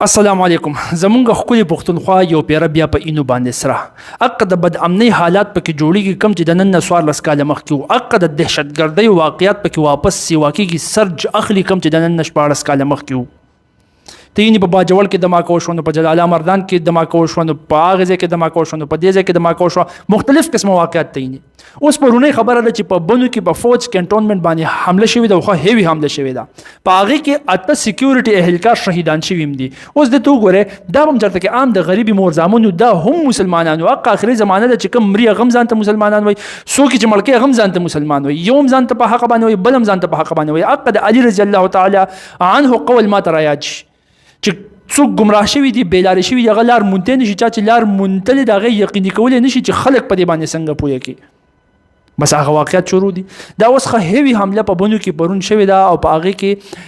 السلام علیکم زمونږ ښکلې پښتونخوا یو پیره بیا په اینو باندې سره حق د بد امنۍ حالات پکې جوړیږي کم چې د نن نه 14 کاله مخکې وو حق د دهشتګردۍ واقعیات پکې واپس سیوا کېږي سرج اخلي کم چې د نن نه 14 کاله مخکې وو تینی په باجوړ کې دماکو شو نو په جلال مردان کې دماکو شو نو په هغه ځای کې دماکو شو نو په دې ځای کې دماکو شو مختلف قسم واقعیات تینی اوس پرونه خبره ده چې په بنو کې په فوج کنټونمنت باندې حمله شوې ده خو هیوی حمله شوې ده په هغه کې اته سکیورټي اهلکار شهیدان شوي دي اوس د تو ګوره دا هم چرته کې عام د غریبي مور زامنو دا هم مسلمانانو حق اخري زمانه ده چې کوم مری غم ځان ته مسلمانان وي څوک چې ملکه غم ځان ته مسلمان وي یوم ځان ته په حق باندې وي بلم ځان ته په حق باندې وي حق د علي رضی الله تعالی عنه قول ما ترایج چې څوک گمراه شوي دي بیلاره شوي دي هغه لار مونته نشي چا چې لار مونتلې د هغې یقیني کولی نشي چې خلک په دې باندې څنګه پوهه کړي بس هغه واقعیت شروع دي دا اوس ښه هیوي حمله په بنو کې پرون شوې ده او په هغې کې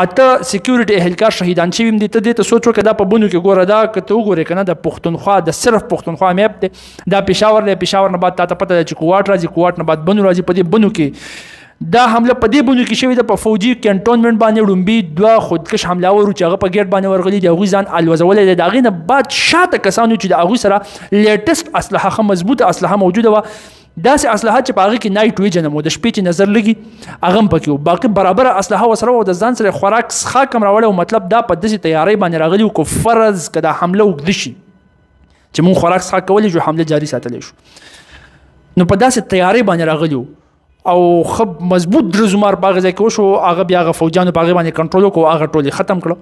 اته سکیورټي اهلکار شهیدان شوي دي ته دې ته سوچ وکړه دا په بنو کې ګوره دا که ته وګورې که نه د پښتونخوا د صرف پښتونخوا میپ دی دا پېښور دی پېښور نه بعد تا ته پته ده چې کوواټ راځي کوواټ نه بعد بنو راځي په دې بنو کې دا حمله په دې بونو کې شوې ده په فوجي کنټونمنت باندې ړومبي دوه خودکش حملاور چې هغه په ګیټ باندې ورغلي دي هغوی ځان الوزولی دی د هغې نه بعد شاته کسانو چې د هغوی سره لیټسټ اسلحه ښه مضبوطه اسلحه موجوده وه داسې اسلحه چې په هغې کې نایټ ویژن هم د شپې چې نظر لګي هغه هم پکې و باقي برابره اسلحه ورسره وه د ځان سره خوراک څښاک هم راوړی و مطلب دا په داسې تیارۍ باندې راغلي و که فرض که دا حمله اوږده شي چې مونږ خوراک څښاک کولی شو حمله جاري ساتلی شو نو په داسې تیارۍ باندې راغلي و او خب مضبوط درزمار په هغه ځای کې وشو هغه بیا هغه فوجیانو په هغې باندې کنټرول وکړو هغه ټول یې ختم کړه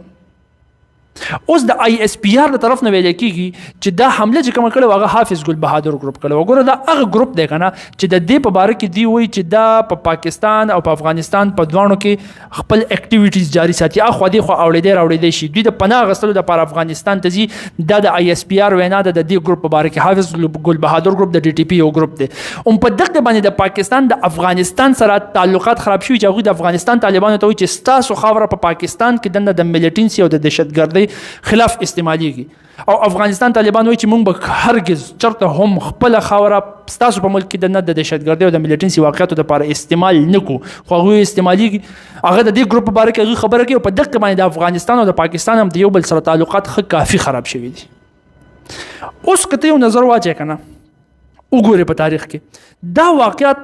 اوس د آی اس پی آر د طرف نه ویل کېږي چې دا حمله چې کومه کړې هغه حافظ ګل بهادر ګروپ کړی وګوره دا هغه ګروپ دی که نه چې د دې په باره کې دی وایي چې دا په پاکستان او په افغانستان په دواړو کې خپل اکټیویټیز جاري ساتي اخوا دې خوا اوړېدی راوړېدی شي دوی د پناه اخیستلو دپاره افغانستان ته ځي دا د آی اس پی آر وینا ده د دې ګروپ په باره کې حافظ ګل بهادر ګروپ د ډي ټي پي یو ګروپ دی هم په دغه باندې د پاکستان د افغانستان سره تعلقات خراب شوي چې هغوی د افغانستان طالبانو ته وایي چې ستاسو خاوره په پاکستان کې دننه د ملیټنسي او د دهشتګردۍ خلاف استعمالیږي او افغانستان طالبان وایي چې موږ به هرګز چرته هم خپله خاوره ستاسو په ملک کې د نه د دهشتګردۍ او د ملیټنسي واقعیاتو دپاره استعمال نه کړو خو هغوی استعمالیږي هغه د دې ګروپ په باره کې هغوی خبره کوي او په دغه باندې د افغانستان او د پاکستان هم د یو بل سره تعلقات ښه کافي خراب شوي دي اوس که ته یو نظر واچوې که نه وګورې په تاریخ کې دا واقعیات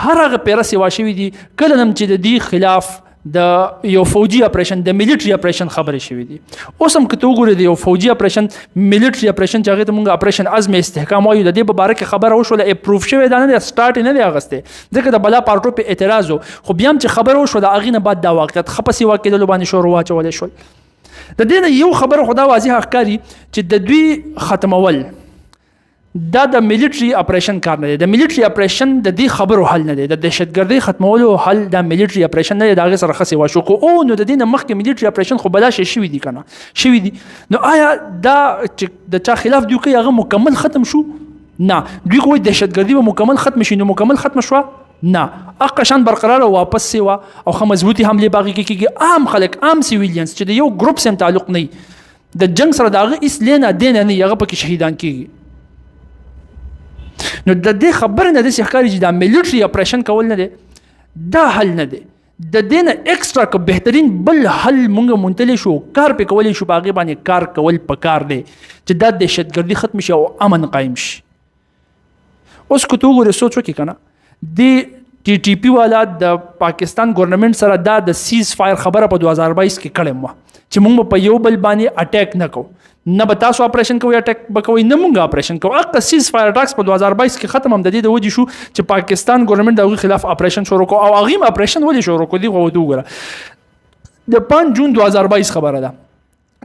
هر هغه پیره سوا شوي دي کله هم چې د دې خلاف د یو فوجي اپریشن د ملیټري اپریشن خبرې شوي دي اوس هم که ته وګورې د یو فوجي اپریشن ملیټري اپریشن چې هغې ته مونږ اپریشن عزم استحکام وایو د دې په باره کې خبره وشوله اپروف شوې دا نه دی سټارټ یې نه دی اخیستی ځکه د بلا پارټو په اعتراض و خو بیا هم چې خبره وشوه د هغې نه بعد دا واقعیت ښه په سیوا کېدلو باندې شروع واچولی شول د دې نه یو خبره خو دا واضحه ښکاري چې د دوی ختمول دا د ملیټري اپریشن کار نه دی د ملیټري اپریشن د دې خبرو حل نه دی د دهشتګردۍ ختمولو حل د ملیټري اپریشن نه دی د هغې سره ښه سیوا شو خو نو د دې نه مخکې ملیټري اپریشن خو بلا شی شوي دي که نه شوي دي نو آیا دا چې د چا خلاف دوی کوي هغه مکمل ختم شو نه دوی خو وایي دهشتګردي به مکمل ختم شي نو مکمل ختم شوه نه هغه شان برقراره واپس سیوا او ښه مضبوطې حملې په هغې کې کېږي عام خلک عام سیویلینس چې د یو ګروپ سم تعلق نه وي د جنګ سره د هغه هېڅ لینا دینا نه وي هغه پکې شهیدان کېږي نو د دې خبرې نه داسې ښکاري چې دا ملیټري اپریشن کول نه دی دا حل نه دی د دې نه ایکسټرا که بهترین بل حل مونږ موندلی شو کار پې کولی شو په هغې باندې کار کول پکار دی چې دا دهشتګردي ختم شي او امن قایم شي اوس که ته وګورې سوچ وکړې که نه د ټي ټي پي والا د پاکستان ګورنمنټ سره دا د سیز فایر خبره په 2022 کې کړې وه چې موږ په یو بل باندې اټیک نه کوو نه به تاسو اپریشن کوئ اټیک به کوئ نه مونږ اپریشن کوو هغه سیز فایر اټاکس په 2022 کې ختم هم د دې د وجې شو چې پاکستان ګورنمنټ د هغوی خلاف اپریشن شروع کړو او هغوی هم اپریشن ولې شروع کړو دې خو ورته وګوره د 5 جون 2022 خبره ده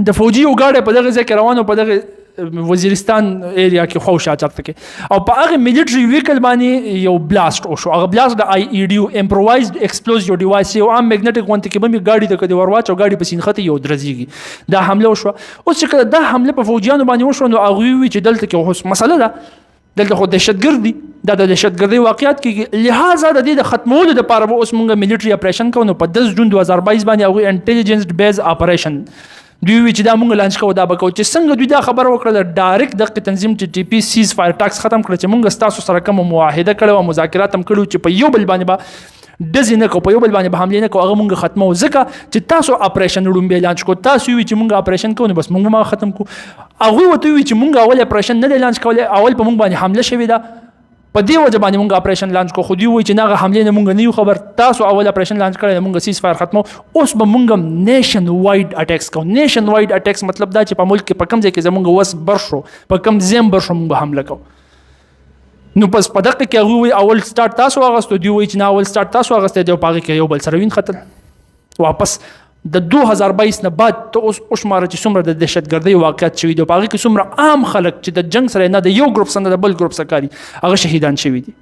د فوجي یو ګاډی په دغه ځای کې روان و په دغه وزیرستان ایریا کې خو شا چرته کې او په هغه ملیټري ویکل باندې یو بلاست وشو هغه بلاست د آی ای ډي امپرووایزد ایکسپلوزیو ډیوایس یو عام میګنیټک غونډه کې به می ګاډي ته کدي ورواچو ګاډي په سینخته یو درځيږي دا حمله وشو اوس چې کله دا حمله په فوجیانو باندې وشو نو هغه وی چې دلته کې اوس مسله ده دلته خو دهشتګردي دا د دهشتګردۍ واقعیت کې لہذا د دې د ختمولو لپاره به اوس مونږ ملیټري اپریشن کوو نو په 10 جون 2022 باندې هغه انټيليجنس بیس اپریشن دوی وی چې دا مونږ لانچ کوو دا به کوو چې څنګه دوی دا خبره وکړه ډایرکټ دغه تنظیم ټي ټي پي سیز فایر ټاکس ختم کړ چې مونږ ستاسو سره کوم معاهده کړو او مذاکرات هم کړو چې په یو بل باندې ډزې نه کوو، په یو بل باندې به حملې نه کوو، هغه مونږ ختمو. ځکه چې تاسو اپریشن وړومبی لانچ کو، تاسو وی چې مونږ اپریشن کوو نو بس مونږ ما ختم کو. هغوی ورته وی چې مونږ اول اپریشن نه دی لانچ کولی، اول په مونږ باندې حمله شوې ده، په دې وجه باندې مونږ اپریشن لانچ کو. خو دوی وایي چې نه هغه حملې نه مونږ نه یو خبر، تاسو اول اپریشن لانچ کړی، مونږ سیز فایر ختمو. اوس به مونږ نیشن وایډ اټیکس کوو. نیشن وایډ اټیکس مطلب دا چې په ملک کې په کوم ځای کې زمونږ وس بر شو، په کوم ځای بر شو، مونږ به حمله کوو. نو پس په دقیقه کې هغوی وایي اول سټارټ تاسو اغوستو، دوی وایي چې نه اول سټارټ تاسو اغوستی دی، او په هغې کې یو بل سره وین ختل. واپس د 2022 نه بعد ته اوس وشماره چې څومره د دهشتګردۍ واقعیت شوي دي، په هغې کې څومره عام خلک چې د جنګ سره نه د یو ګروپ سره نه د بل ګروپ سره کاري، هغه شهیدان شوي دي.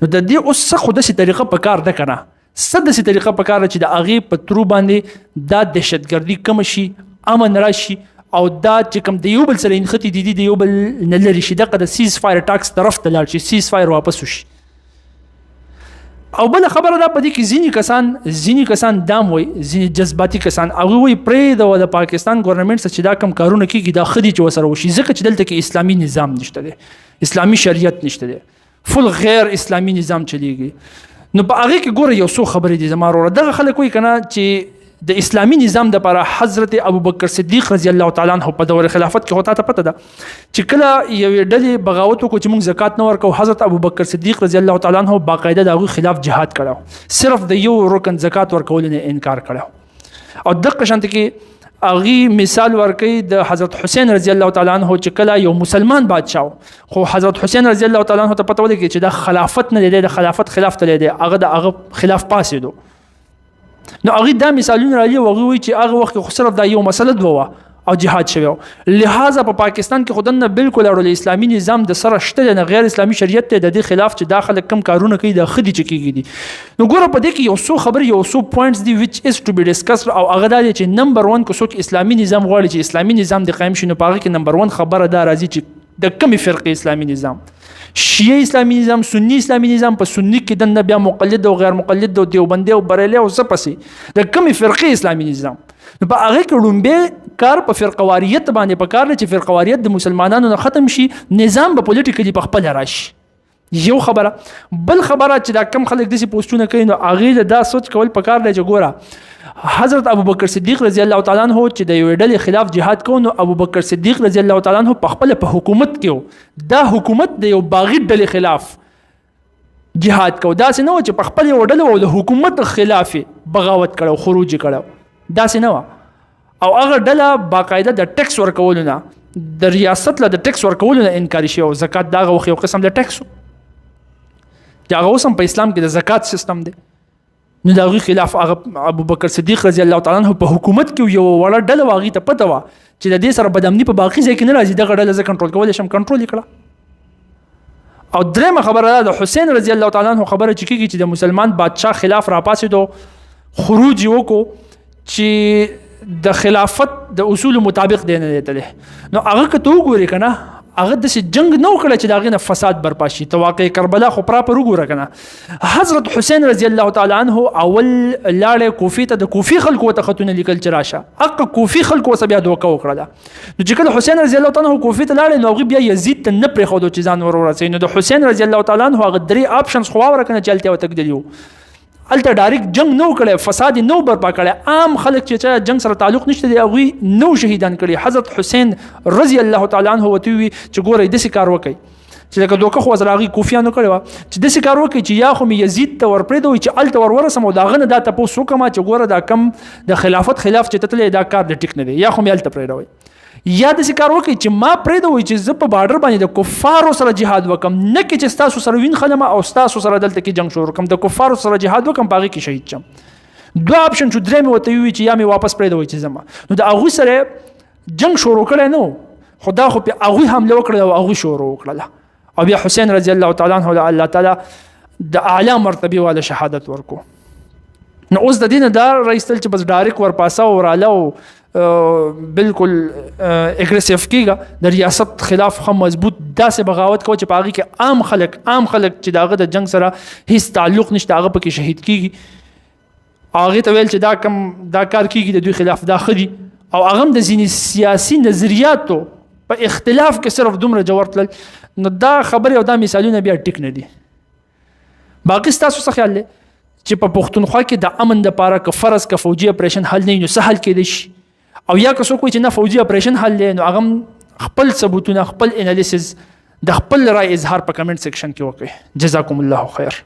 نو د دې اوس څه خو داسې طریقه په کار ده که نه، څه داسې طریقه په کار ده چې د هغې په ترو باندې دا دهشتګردي کمه شي، امن راشي، او دا چې کوم د یو بل سره نښتې دي د یو بل نه لرې شي، دغه د سیز فایر اټاکس طرف ته لاړ شي، سیز فایر واپس وشي. او بله خبره دا په دې کې ځینې کسان دام وایي، ځینې جذباتي کسان هغوی وایي پرېږده د پاکستان ګورنمنټ سره چې دا کوم کارونه کېږي دا ښه دي چې ورسره وشي، ځکه چې دلته کې اسلامي نظام نشته دی، اسلامي شریعت نشته دی، فل غیر اسلامي نظام چلیږي. نو په هغې کې ګوره یو څو خبرې دي زما وروره. دغه خلک وایي که نه چې د اسلامي نظام دپاره حضرت ابوبکر صدیق رضی الله تعالی عنه په دور خلافت کې خو تا ته پته ده چې کله یوې ډلې بغاوت وکړو چې موږ زکات نه ورکوو، حضرت ابوبکر صدیق رضی الله تعالی عنه باقاعده د هغوی خلاف جهاد کړی، صرف د یو رکن زکات ورکولو نه انکار کړی. او دغه شانته کې هغې مثال ورکوي د حضرت حسین رضی الله تعالی عنه چې کله یو مسلمان بادشاه، خو حضرت حسین رضی الله تعالی عنه ته پته ولګي چې دا خلافت نه دی، د خلافت خلاف تللی دی، هغه د هغه خلاف پاسېدو. نو هغې دا مثالونه راځي او هغوی وایي چې هغه وخت کې خو صرف دا یو مسله دوه او جهاد شوی و. لہذا په پاکستان کې خو دننه بالکل اړول اسلامي نظام د سره شته دی، نه غیر اسلامي شریعت دی، د دې خلاف چې دا خلک کم کارونه کوي دا ښه دي چې کېږي دي. نو ګوره په دې کې یو څو خبرې، یو څو پوینټس دي which is to be discussed، او هغه دا دی چې نمبر 1 که څوک اسلامي نظام غواړي چې اسلامي نظام د قایم شي، نو په هغه کې نمبر 1 خبره دا راځي چې د کمې فرقې اسلامي نظام، شیعه اسلامي نظام، سنی اسلامي نظام، په سنی کې دننه بیا مقلد او غیر مقلد او دیوبندي او بریلي او زپسې د کمې فرقې اسلامي نظام. نو په هغه کې لومبی کار په فرقواریت باندې په کار دی چې فرقواریت د مسلمانانو نه ختم شي، نظام به پولیټیکلی په خپله راشي. یو خبره. بل خبره چې دا کم خلک داسې پوسټونه کوي، نو هغې دا سوچ کول پکار دی چې ګوره حضرت ابوبکر صدیق رضی الله تعالی عنه چې د یوې ډلې خلاف جهاد کوو، نو ابوبکر صدیق رضی الله تعالی عنه په خپله په حکومت کې و، دا حکومت د یو باغي ډلې خلاف جهاد کوو، داسې نه و چې په خپله یوه ډله و د حکومت خلاف بغاوت کړی، خروج یې کړی، داسې نه وه. او هغه ډله باقاعده د ټیکس ورکولو نه، د ریاست له د ټیکس ورکولو نه انکاري شوی، او زکات د هغه وخت یو قسم د ټیکس و چې هغه اوس هم په اسلام کې د زکات سیستم دی. نو د هغوی خلاف هغه ابوبکر صدیق رضی الله تعالی عنه په حکومت کې یو وړه ډله وه، هغې ته پته وه چې د دې سره بدامني په باقي ځای کې نه راځي، دغه ډله زه کنټرول کولی شم، کنټرول یې کړه. او درېیمه خبره ده د حسین رضی الله تعالی عنه خبره چې کېږي چې د مسلمان بادشاه خلاف راپاڅېدو، خروج یې وکړو چې د خلافت د اصولو مطابق دی نه دی تللی. نو هغه که ته وګورې که نه، هغه داسې جنګ نه وکړه چې د هغې نه فساد برپا شي. ته واقع کربلا خو پراپر وګوره که نه، حضرت حسین رضی الله تعالی عنه اول لاړی کوفې ته، د کوفي خلکو ورته خطونه لیکل چې راشه، حق کوفي خلکو ورسه بیا دوکه وکړله. نو چې کله حسین رضی الله تعالی عنه کوفې ته لاړی، نو هغوی بیا یزید ته نه پرېښودو چې ځان ور ورسوي. نو د حسین رضی الله تعالی عنه هغه 3 آپشنز خو واوره که نه چې هلته یې وتږدلي وو، هلته ډایرکټ جنګ نه و کړی، فساد یې نه و برپا کړی، عام خلک چې چا جنګ سره تعلق نشته دی هغوی نه و شهیدان کړي. حضرت حسین رضی الله تعالی عنه ورته ووي چې ګوره داسې کار وکړئ چې لکه دوکه خو ورسره هغوی کوفیانو کړې وه، چې داسې کار وکړئ چې یا خو مې یزید ته ورپرېږدوئ چې هلته ورسم، او د هغه نه دا تپوس وکړم چې ګوره دا کم د خلافت خلاف چې ته تللی دا کار د ټیک نه دی، یا خو مې هلته پرېږدوئ، یا داسې کار وکړئ چې ما پرېږدوئ چې زه په بارډر باندې د کفارو سره جهاد وکړم، نه کې چې ستاسو سره وین خلم او ستاسو سره دلته کې جنګ شروع کړم، د کفارو سره جهاد وکړم، په هغې کې شهید شم. 2 آپشن شو. درېیمې ورته ووایي چې یا مې واپس پرېږدوئ چې ځم. نو د هغوی سره جنګ شروع کړی نه و، خو دا خو پې هغوی حمله وکړله او هغوی شروع وکړله، او بیا حسین رضی الله تعالی عنه د الله تعالی د اعلی مرتبې والا شهادت ورکو. نو اوس د دې نه دا راایستل چې بس ډایرکټ ورپاسه وراله او بالکل اګریسیو کېږه، د ریاست خلاف هم مضبوط داسې بغاوت کوه چې په هغې کې عام خلک چې د هغه د جنګ سره هیڅ تعلق نشته هغه پکې شهید کېږي. هغې ته ویل چې دا کار کېږي د دوی خلاف، دا ښه دي. او هغه هم د ځینې سیاسي نظریاتو په اختلاف کې صرف دومره جوړ تلل. نو دا خبرې او دا مثالونه بیا ټیک نه دي. باقي ستاسو څه خیال دی چې په پښتونخوا کې د امن دپاره که فرض که فوجي اپریشن حل نه وي نو څه حل کیدی شي او یا که څوک وایي چې نه فوجي اپریشن حل دی نو هغه خپل ثبوتونه خپل انالیسز د خپل رای اظهار په کمنټ سیکشن کې وکړي. جزاکم الله خیر.